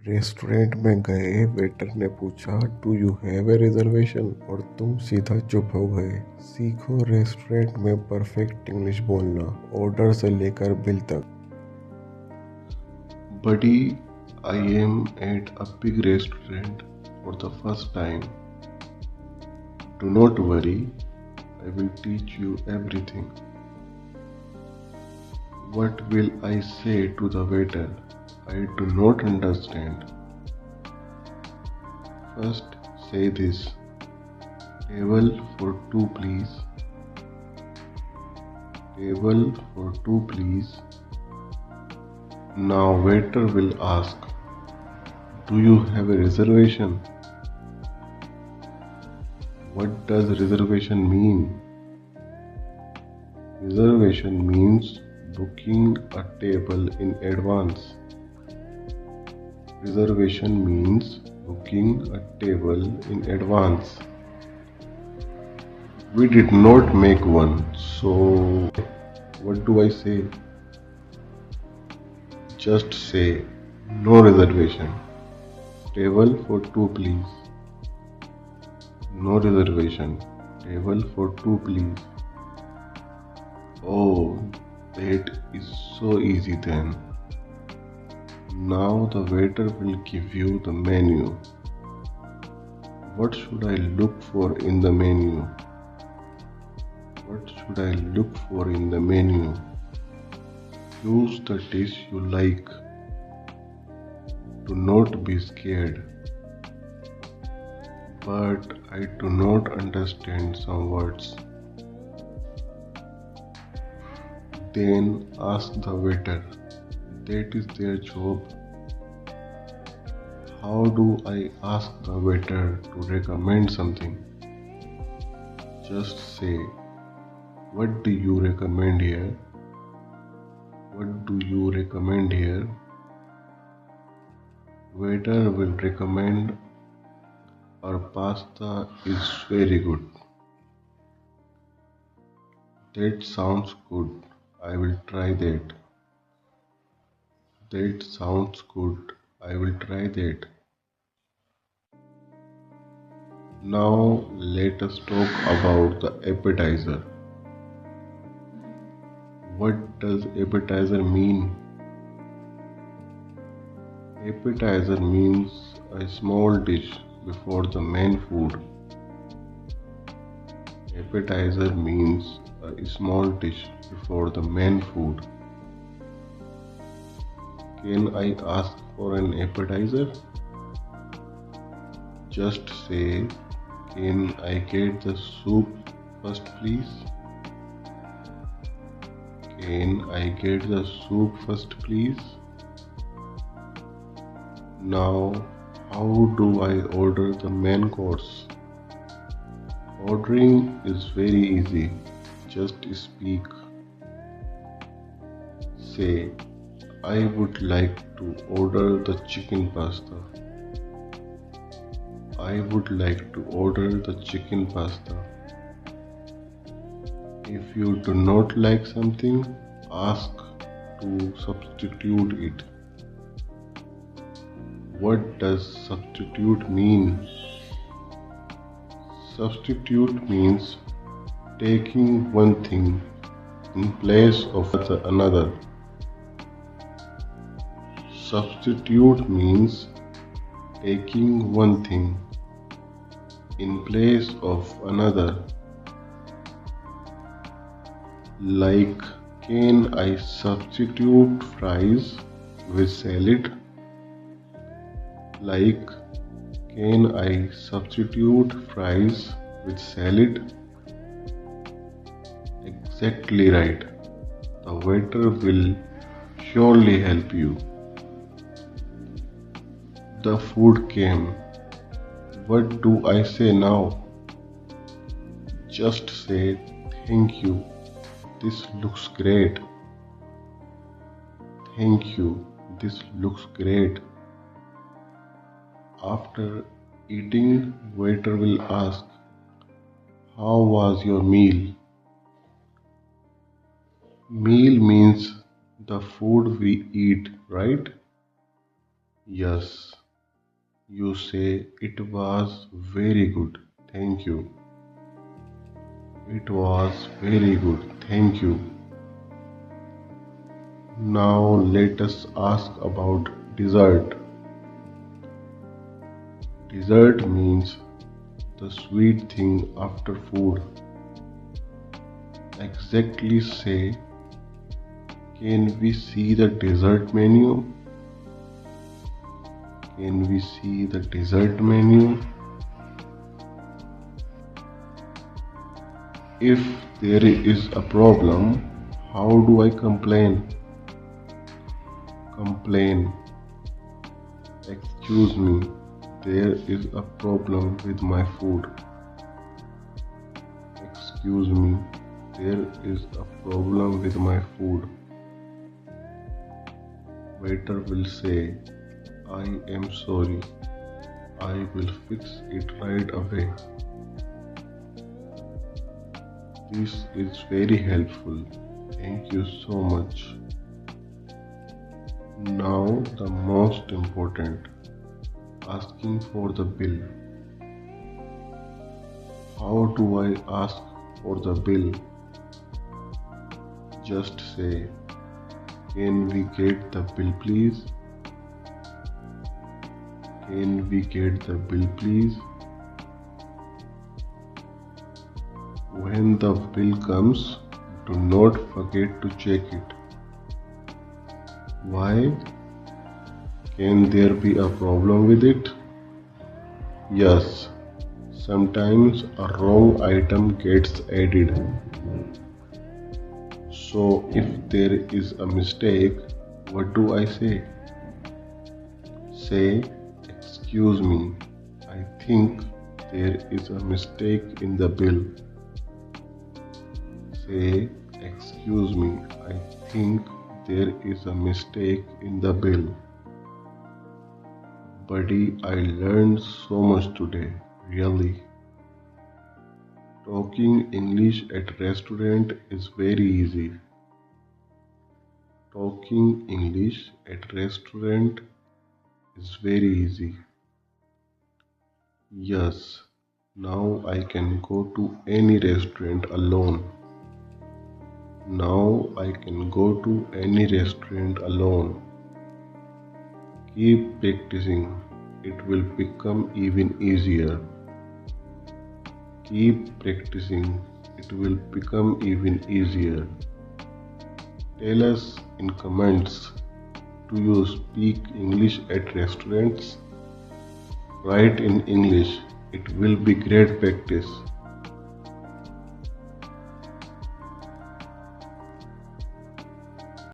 Restaurant में गए, waiter ने पूछा do you have a reservation और तुम सीधा चुप हो गए। सीखो रेस्टोरेंट में परफेक्ट इंग्लिश बोलना, ऑर्डर से लेकर बिल तक। Buddy, I am at a big restaurant for the first time. Do not worry, I will teach you everything. What will I say to the waiter? I do not understand. First, say this. Table for two, please. Table for two, please. Now waiter will ask, do you have a reservation? What does reservation mean? Reservation means booking a table in advance. Reservation means booking a table in advance. We did not make one, so what do I say? Just say no reservation. Table for two, please. No reservation. Table for two, please. Oh, that is so easy then. Now the waiter will give you the menu. What should I look for in the menu? What should I look for in the menu? Choose the dish you like. Do not be scared. But I do not understand some words. Then ask the waiter. That is their job. How do I ask the waiter to recommend something? Just say, what do you recommend here? What do you recommend here? Waiter will recommend our pasta is very good. That sounds good. I will try that. That sounds good. I will try that. Now let us talk about the appetizer. What does appetizer mean? Appetizer means a small dish before the main food. Appetizer means a small dish before the main food. Can I ask for an appetizer? Just say, can I get the soup first, please? Can I get the soup first, please? Now, how do I order the main course? Ordering is very easy. Just speak. Say, I would like to order the chicken pasta. I would like to order the chicken pasta. If you do not like something, ask to substitute it. What does substitute mean? Substitute means taking one thing in place of another. Substitute means taking one thing in place of another. Like, can I substitute fries with salad? Like, can I substitute fries with salad? Exactly right. The waiter will surely help you. The food came. What do I say now? Just say thank you. This looks great. Thank you. This looks great. After eating, waiter will ask, how was your meal? Meal means the food we eat, right? Yes. You say it was very good, thank you. It was very good, thank you. Now let us ask about dessert. Dessert means the sweet thing after food. Exactly say, can we see the dessert menu? Can we see the dessert menu? If there is a problem, how do I complain? Complain. Excuse me, there is a problem with my food. Excuse me, there is a problem with my food. Waiter will say, I am sorry. I will fix it right away. This is very helpful. Thank you so much. Now the most important, asking for the bill. How do I ask for the bill? Just say, can we get the bill please? Can we get the bill please? When the bill comes, do not forget to check it. Why? Can there be a problem with it? Yes, sometimes a wrong item gets added. So if there is a mistake, what do I say? Say, excuse me, I think there is a mistake in the bill. Say, excuse me, I think there is a mistake in the bill. Buddy, I learned so much today, really. Talking English at restaurant is very easy. Talking English at restaurant is very easy. Yes, now I can go to any restaurant alone. Now I can go to any restaurant alone. Keep practicing, it will become even easier. Keep practicing, it will become even easier. Tell us in comments, do you speak English at restaurants? Write in English, it will be great practice.